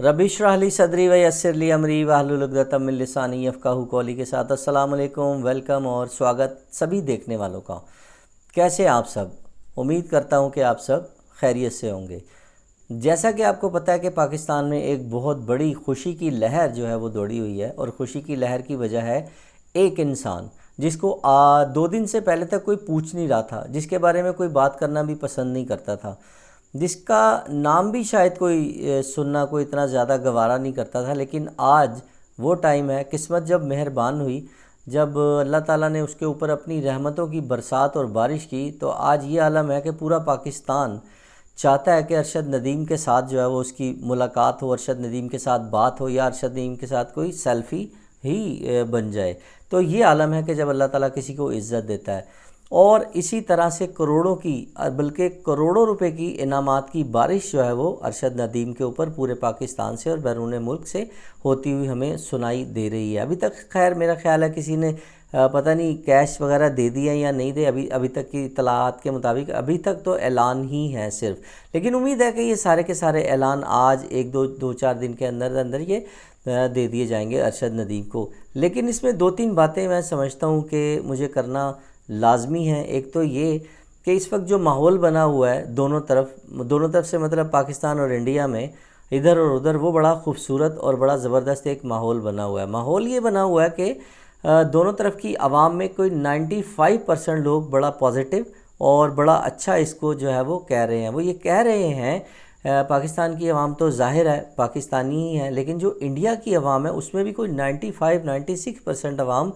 रबी इश्रह ली सदरी व यस्सिर ली अमरी वाहलुल उक़दतम मिन लिसानी यफ़क़हू क़ौली के साथ अस्सलाम वालेकुम, वेलकम और स्वागत सभी देखने वालों का। कैसे हैं आप सब? उम्मीद करता हूं कि आप सब खैरियत से होंगे। जैसा कि आपको पता है कि पाकिस्तान में एक बहुत बड़ी खुशी की लहर जो है वो दौड़ी हुई है, और खुशी की लहर की वजह है एक इंसान जिसको 2 दिन से पहले तक कोई पूछ नहीं रहा था, जिसके बारे में कोई बात करना भी पसंद नहीं करता था, जिसका नाम भी शायद कोई सुनना कोई इतना ज़्यादा गवारा नहीं करता था। लेकिन आज वो टाइम है, किस्मत जब मेहरबान हुई, जब अल्लाह ताला ने उसके ऊपर अपनी रहमतों की बरसात और बारिश की, तो आज ये आलम है कि पूरा पाकिस्तान चाहता है कि अरशद नदीम के साथ जो है वो उसकी मुलाकात हो, अरशद नदीम के साथ बात हो, या अरशद नदीम के साथ कोई सेल्फ़ी ही बन जाए। तो ये आलम है कि जब अल्लाह ताला किसी को इज़्ज़त देता है। और इसी तरह से करोड़ों की बल्कि करोड़ों रुपए की इनामात की बारिश जो है वो अरशद नदीम के ऊपर पूरे पाकिस्तान से और बैरून मुल्क से होती हुई हमें सुनाई दे रही है। अभी तक खैर मेरा ख्याल है किसी ने पता नहीं कैश वगैरह दे दिया या नहीं दे, अभी तक की इतलात के मुताबिक अभी तक तो ऐलान ही है सिर्फ। लेकिन उम्मीद है कि ये सारे के सारे ऐलान आज एक दो चार दिन के अंदर अंदर ये दे दिए जाएंगे अरशद नदीम को। लेकिन इसमें 2-3 बातें मैं समझता हूँ कि मुझे करना लाजमी है। एक तो ये कि इस वक्त जो माहौल बना हुआ है दोनों तरफ से, मतलब पाकिस्तान और इंडिया में, इधर और उधर, वो बड़ा खूबसूरत और बड़ा ज़बरदस्त एक माहौल बना हुआ है। माहौल ये बना हुआ है कि दोनों तरफ की आवाम में कोई 95% लोग बड़ा पॉजिटिव और बड़ा अच्छा इसको जो है वो कह रहे हैं। वो ये कह रहे हैं, पाकिस्तान की आवाम तो ज़ाहिर है पाकिस्तानी ही है, लेकिन जो इंडिया की आवाम है उसमें भी कोई 95-96% आवाम,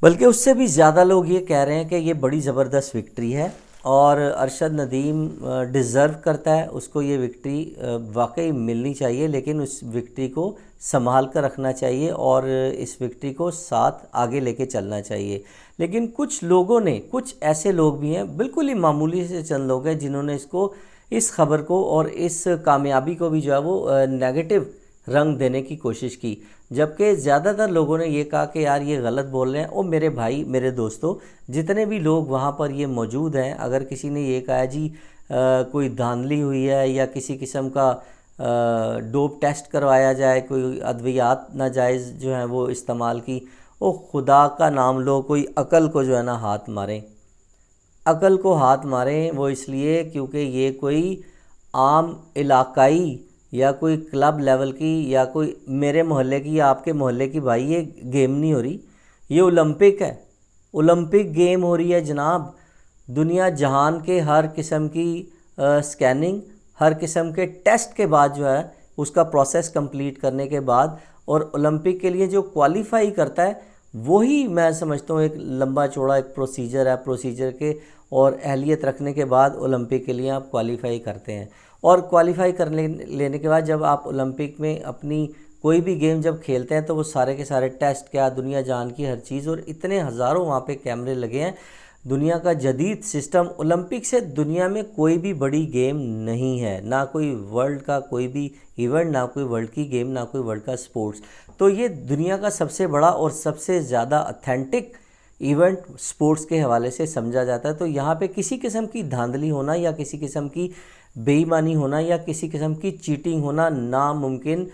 बल्कि उससे भी ज़्यादा लोग ये कह रहे हैं कि ये बड़ी ज़बरदस्त विक्ट्री है और अरशद नदीम डिज़र्व करता है, उसको ये विक्ट्री वाकई मिलनी चाहिए। लेकिन उस विक्ट्री को संभाल कर रखना चाहिए और इस विक्ट्री को साथ आगे लेके चलना चाहिए। लेकिन कुछ लोगों ने, कुछ ऐसे लोग भी हैं, बिल्कुल ही मामूली से चंद लोग हैं, जिन्होंने इस खबर को और इस कामयाबी को भी जो है वो नेगेटिव रंग देने की कोशिश की। जबकि ज़्यादातर लोगों ने ये कहा कि यार ये गलत बोल रहे हैं। और मेरे भाई, मेरे दोस्तों, जितने भी लोग वहाँ पर ये मौजूद हैं, अगर किसी ने ये कहा जी कोई धांधली हुई है या किसी किस्म का डोप टेस्ट करवाया जाए, कोई अद्वियात नाजायज़ जो है वो इस्तेमाल की, ओ खुदा का नाम लो, कोई अकल को जो है ना हाथ मारें, अकल को हाथ मारें। वो इसलिए क्योंकि ये कोई आम इलाकाई या कोई क्लब लेवल की या कोई मेरे मोहल्ले की या आपके मोहल्ले की भाई ये गेम नहीं हो रही, ये ओलंपिक है, ओलंपिक गेम हो रही है जनाब। दुनिया जहान के हर किस्म की स्कैनिंग, हर किस्म के टेस्ट के बाद जो है उसका प्रोसेस कंप्लीट करने के बाद, और ओलंपिक के लिए जो क्वालिफाई करता है वही मैं समझता हूँ एक लंबा चौड़ा एक प्रोसीजर है। प्रोसीजर के और अहलियत रखने के बाद ओलंपिक के लिए आप क्वालिफाई करते हैं, और क्वालिफाई कर लेने के बाद जब आप ओलंपिक में अपनी कोई भी गेम जब खेलते हैं तो वो सारे के सारे टेस्ट, क्या दुनिया जान की हर चीज़, और इतने हज़ारों वहाँ पे कैमरे लगे हैं। दुनिया का जदीद सिस्टम, ओलंपिक से दुनिया में कोई भी बड़ी गेम नहीं है, ना कोई वर्ल्ड का कोई भी इवेंट, ना कोई वर्ल्ड की गेम, ना कोई वर्ल्ड का स्पोर्ट्स। तो ये दुनिया का सबसे बड़ा और सबसे ज़्यादा ऑथेंटिक इवेंट स्पोर्ट्स के हवाले से समझा जाता है। तो यहाँ पे किसी किस्म की धांधली होना या किसी किस्म की बेईमानी होना या किसी किस्म की चीटिंग होना नामुमकिन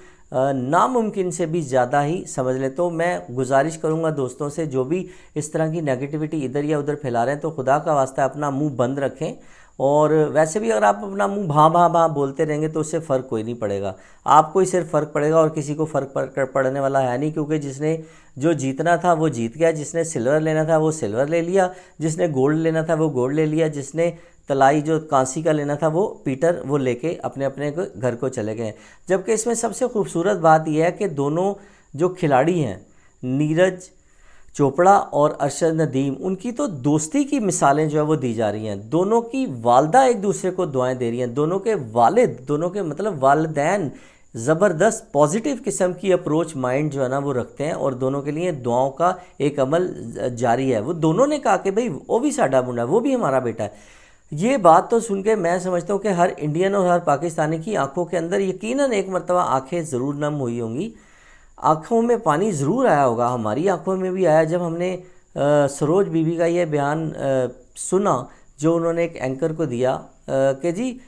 से भी ज़्यादा ही समझ लें। तो मैं गुजारिश करूँगा दोस्तों से, जो भी इस तरह की नेगेटिविटी इधर या उधर फैला रहे हैं, तो खुदा का वास्ता अपना मुंह बंद रखें। और वैसे भी अगर आप अपना मुंह भां भां भां बोलते रहेंगे तो उससे फ़र्क कोई नहीं पड़ेगा, आपको ही सिर्फ फ़र्क पड़ेगा और किसी को फ़र्क पड़ने वाला है नहीं। क्योंकि जिसने जो जीतना था वो जीत गया, जिसने सिल्वर लेना था वो सिल्वर ले लिया, जिसने गोल्ड लेना था वो गोल्ड ले लिया, जिसने तलाई जो कांसी का लेना था वो पीटर वो लेके अपने अपने घर को चले गए। जबकि इसमें सबसे खूबसूरत बात यह है कि दोनों जो खिलाड़ी हैं, नीरज चोपड़ा और अरशद नदीम, उनकी तो दोस्ती की मिसालें जो है वो दी जा रही हैं। दोनों की वालदा एक दूसरे को दुआएं दे रही हैं, दोनों के वालिद, दोनों के मतलब वालिदैन ज़बरदस्त पॉजिटिव किस्म की अप्रोच माइंड जो है ना वो रखते हैं, और दोनों के लिए दुआओं का एक अमल जारी है। वो दोनों ने कहा कि भाई वो भी साडा मुंडा, वो भी हमारा बेटा है। ये बात तो सुन के मैं समझता हूँ कि हर इंडियन और हर पाकिस्तानी की आंखों के अंदर यकीनन एक मरतबा आंखें ज़रूर नम हुई होंगी, आँखों में पानी ज़रूर आया होगा। हमारी आँखों में भी आया जब हमने सरोज बीबी का ये बयान सुना जो उन्होंने एक एंकर को दिया कि जी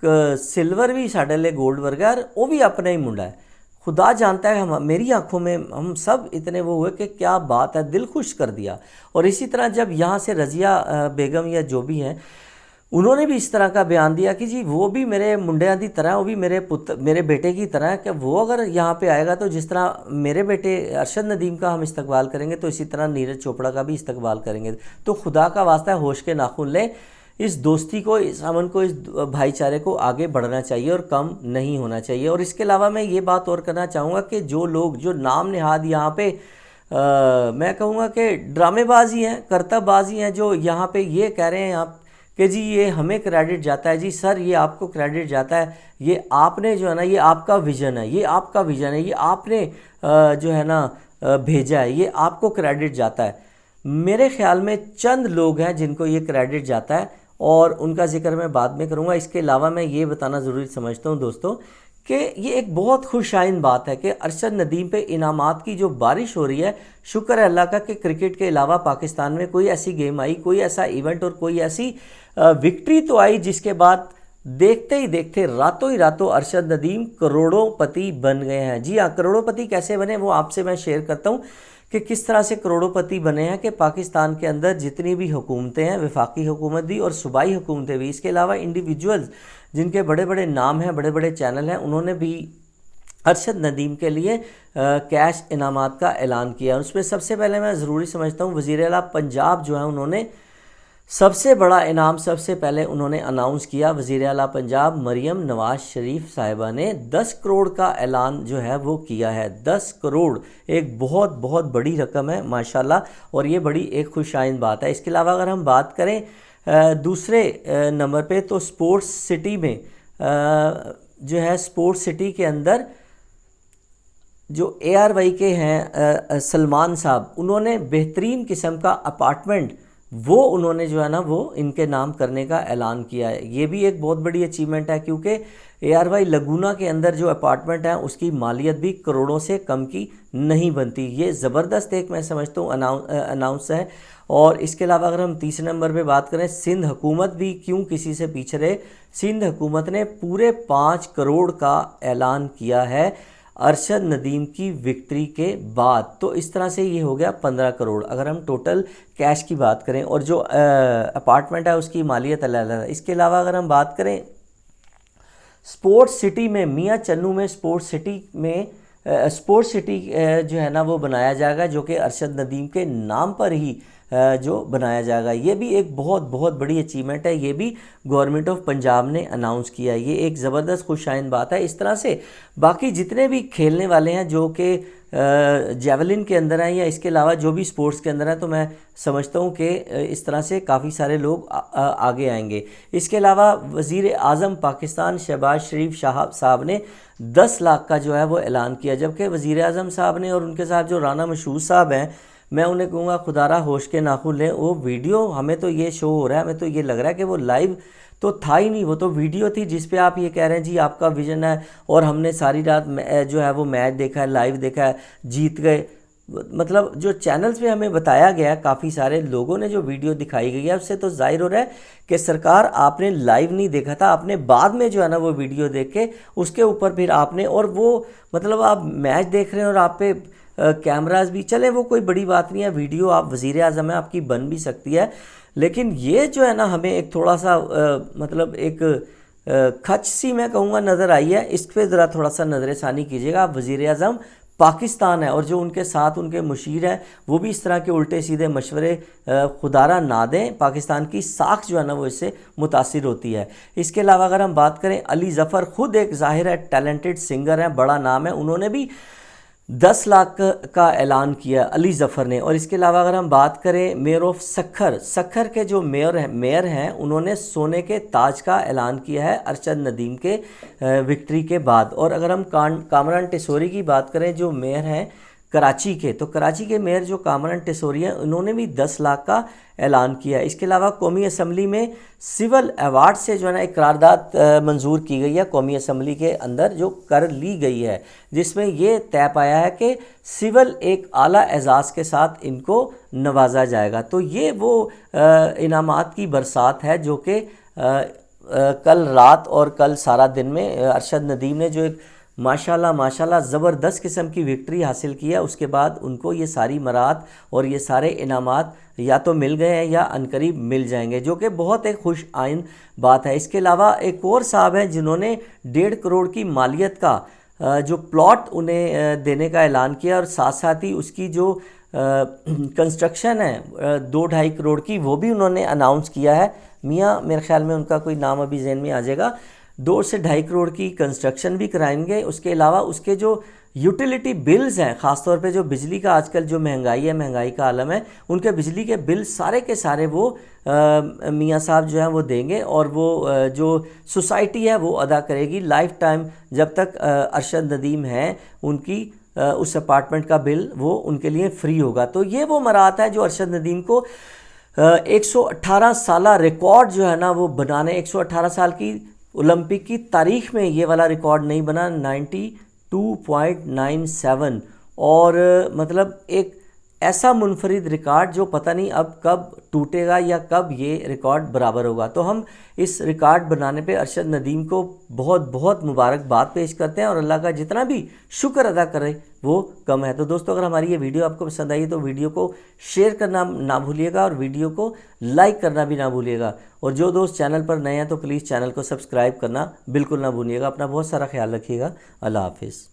सिल्वर भी साढ़े लिए गोल्ड वर्गा है, वो भी अपना ही मुंडा है। खुदा जानता है, हम मेरी आंखों में हम सब इतने वो हुए कि क्या बात है, दिल खुश कर दिया। और इसी तरह जब यहाँ से रज़िया बेगम या जो भी हैं, उन्होंने भी इस तरह का बयान दिया कि जी वो भी मेरे मुंडिया की तरह, वो भी मेरे बेटे की तरह है, कि वो अगर यहाँ पे आएगा तो जिस तरह मेरे बेटे अरशद नदीम का हम इस्तकबाल करेंगे तो इसी तरह नीरज चोपड़ा का भी इस्तकबाल करेंगे। तो खुदा का वास्ता है, होश के नाखून लें, इस दोस्ती को, इस अमन को, इस भाईचारे को आगे बढ़ना चाहिए और कम नहीं होना चाहिए। और इसके अलावा मैं ये बात और करना चाहूँगा कि जो लोग जो नाम निहाद यहाँ पे मैं कहूँगा कि ड्रामेबाजी हैं, करतबबाजी हैं, जो यहाँ पे ये कह रहे हैं आप कि जी ये हमें क्रेडिट जाता है, जी सर ये आपको क्रेडिट जाता है, ये आपने जो है ना, ये आपका विज़न है, ये आपका विज़न है, ये आपने जो है ना भेजा है, ये आपको क्रेडिट जाता है। मेरे ख्याल में चंद लोग हैं जिनको ये क्रेडिट जाता है और उनका जिक्र मैं बाद में करूँगा। इसके अलावा मैं ये बताना ज़रूरी समझता हूँ दोस्तों कि ये एक बहुत खुशाइन बात है कि अरशद नदीम पे इनामात की जो बारिश हो रही है, शुक्र है अल्लाह का कि क्रिकेट के अलावा पाकिस्तान में कोई ऐसी गेम आई, कोई ऐसा इवेंट और कोई ऐसी विक्ट्री तो आई जिसके बाद देखते ही देखते रातों ही रातों अरशद नदीम करोड़ोंपति बन गए हैं। जी हाँ, करोड़ोंपति कैसे बने वो आपसे मैं शेयर करता हूँ कि किस तरह से करोड़ोंपति बने हैं। कि पाकिस्तान के अंदर जितनी भी हुकूमतें हैं, वफाकी हुकूमत भी और सूबाई हुकूमतें भी, इसके अलावा इंडिविजुअल्स जिनके बड़े बड़े नाम हैं, बड़े बड़े चैनल हैं, उन्होंने भी अरशद नदीम के लिए कैश इनामात का ऐलान किया। उसमें सबसे पहले मैं ज़रूरी समझता हूँ वज़ीर आला पंजाब जो है, उन्होंने सबसे बड़ा इनाम सबसे पहले उन्होंने अनाउंस किया। वज़ीर आला पंजाब मरियम नवाज शरीफ साहिबा ने 10 करोड़ का ऐलान जो है वो किया है। 10 करोड़ एक बहुत बहुत बड़ी रकम है माशाल्लाह, और ये बड़ी एक खुशाइन बात है। इसके अलावा अगर हम बात करें दूसरे नंबर पे, तो स्पोर्ट्स सिटी में जो है, स्पोर्ट्स सिटी के अंदर जो ARY के हैं सलमान साहब, उन्होंने बेहतरीन किस्म का अपार्टमेंट वो उन्होंने जो है ना वो इनके नाम करने का ऐलान किया है। ये भी एक बहुत बड़ी अचीवमेंट है, क्योंकि ARY लगूना के अंदर जो अपार्टमेंट है उसकी मालियत भी करोड़ों से कम की नहीं बनती। ये ज़बरदस्त एक मैं समझता हूँ अनाउंस है। और इसके अलावा अगर हम तीसरे नंबर पे बात करें, सिंध हुकूमत भी क्यों किसी से पीछे रहे, सिंध हुकूमत ने पूरे 5 करोड़ का ऐलान किया है अरशद नदीम की विक्ट्री के बाद। तो इस तरह से ये हो गया 15 करोड़ अगर हम टोटल कैश की बात करें, और जो अपार्टमेंट है उसकी मालियत अलग है। इसके अलावा अगर हम बात करें स्पोर्ट्स सिटी में, मियाँ चन्नू में स्पोर्ट्स सिटी जो है ना वो बनाया जाएगा, जो कि अरशद नदीम के नाम पर ही जो बनाया जाएगा। ये भी एक बहुत बहुत बड़ी अचीवमेंट है, ये भी गवर्नमेंट ऑफ पंजाब ने अनाउंस किया है। ये एक ज़बरदस्त खुशाइन बात है। इस तरह से बाकी जितने भी खेलने वाले हैं जो कि जेवलिन के अंदर हैं या इसके अलावा जो भी स्पोर्ट्स के अंदर हैं, तो मैं समझता हूँ कि इस तरह से काफ़ी सारे लोग आगे आएंगे। इसके अलावा वज़ीर आज़म पाकिस्तान शहबाज शरीफ साहब ने 10 लाख का जो है वो ऐलान किया, जबकि वज़ीर आज़म साहब ने और उनके साथ जो राना मशहूद साहब हैं, मैं उन्हें कहूँगा खुदारा होश के नाखून लें। वो वीडियो हमें तो ये शो हो रहा है, हमें तो ये लग रहा है कि वो लाइव तो था ही नहीं, वो तो वीडियो थी जिस पे आप ये कह रहे हैं जी आपका विजन है और हमने सारी रात जो है वो मैच देखा है, लाइव देखा है, जीत गए। मतलब जो चैनल्स पे हमें बताया गया, काफ़ी सारे लोगों ने जो वीडियो दिखाई गई है, उससे तो जाहिर हो रहा है कि सरकार आपने लाइव नहीं देखा था, आपने बाद में जो है ना वो वीडियो देख के उसके ऊपर फिर आपने, और वो मतलब आप मैच देख रहे हैं और आप पे कैमराज भी चले, वो कोई बड़ी बात नहीं है। वीडियो आप वज़ीर आज़म है, आपकी बन भी सकती है, लेकिन ये जो है ना हमें एक थोड़ा सा मतलब एक खच सी मैं कहूँगा नज़र आई है। इस पर ज़रा थोड़ा सा नज़रसानी कीजिएगा। आप वज़ीर आज़म पाकिस्तान है और जो उनके साथ उनके मुशीर हैं वो भी इस तरह के उल्टे सीधे मशवरे खुदारा ना दें। पाकिस्तान की साख जो है ना वो इससे मुतासिर होती है। इसके अलावा अगर हम बात करें, अली ज़फ़र खुद एक ज़ाहिर है टैलेंटेड सिंगर हैं, बड़ा नाम है, उन्होंने भी 10 लाख का ऐलान किया अली ज़फ़र ने। और इसके अलावा अगर हम बात करें मेयर ऑफ सखर के जो मेयर हैं उन्होंने सोने के ताज का ऐलान किया है अरशद नदीम के विक्ट्री के बाद। और अगर हम कामरान टिसोरी की बात करें जो मेयर हैं कराची के, तो कराची के मेयर जो कामरान टिसोरी हैं उन्होंने भी 10 लाख का ऐलान किया है। इसके अलावा कौमी असम्बली में सिविल अवार्ड से जो है ना एक करारदाद मंजूर की गई है, कौमी असम्बली के अंदर जो कर ली गई है, जिसमें ये तय पाया है कि सिविल एक आला एजाज़ के साथ इनको नवाजा जाएगा। तो ये वो इनामात की बरसात है जो कि कल रात और कल सारा दिन में अरशद नदीम ने जो एक माशाल्लाह ज़बरदस्त किस्म की विक्ट्री हासिल की है, उसके बाद उनको ये सारी मरात और ये सारे इनामात या तो मिल गए हैं या अनकरीब मिल जाएंगे, जो कि बहुत एक खुश आइन बात है। इसके अलावा एक और साहब हैं जिन्होंने 1.5 करोड़ की मालियत का जो प्लॉट उन्हें देने का ऐलान किया और साथ साथ ही उसकी जो कंस्ट्रक्शन है 2-2.5 करोड़ की, वो भी उन्होंने अनाउंस किया है। मियाँ मेरे ख्याल में उनका कोई नाम अभी जहन में आ जाएगा। 2 से 2.5 करोड़ की कंस्ट्रक्शन भी कराएंगे। उसके अलावा उसके जो यूटिलिटी बिल्स हैं, ख़ासतौर पे जो बिजली का आजकल जो महंगाई है, महंगाई का आलम है, उनके बिजली के बिल सारे के सारे वो मियाँ साहब जो हैं वो देंगे और वो जो सोसाइटी है वो अदा करेगी लाइफ टाइम। जब तक अरशद नदीम हैं उनकी उस अपार्टमेंट का बिल वो उनके लिए फ्री होगा। तो ये वो मराहत है जो अरशद नदीम को 118 साला रिकॉर्ड जो है ना वो बनाने, 118 साल की ओलंपिक की तारीख में ये वाला रिकॉर्ड नहीं बना, 92.97, और मतलब एक ऐसा मुनफरिद रिकॉर्ड जो पता नहीं अब कब टूटेगा या कब ये रिकॉर्ड बराबर होगा। तो हम इस रिकॉर्ड बनाने पे अरशद नदीम को बहुत बहुत मुबारकबाद पेश करते हैं और अल्लाह का जितना भी शुक्र अदा करें वो कम है। तो दोस्तों, अगर हमारी ये वीडियो आपको पसंद आई तो वीडियो को शेयर करना ना भूलिएगा और वीडियो को लाइक करना भी ना भूलिएगा। और जो दोस्त चैनल पर नए हैं तो प्लीज़ चैनल को सब्सक्राइब करना बिल्कुल ना भूलिएगा। अपना बहुत सारा ख्याल रखिएगा। अल्लाह हाफिज़।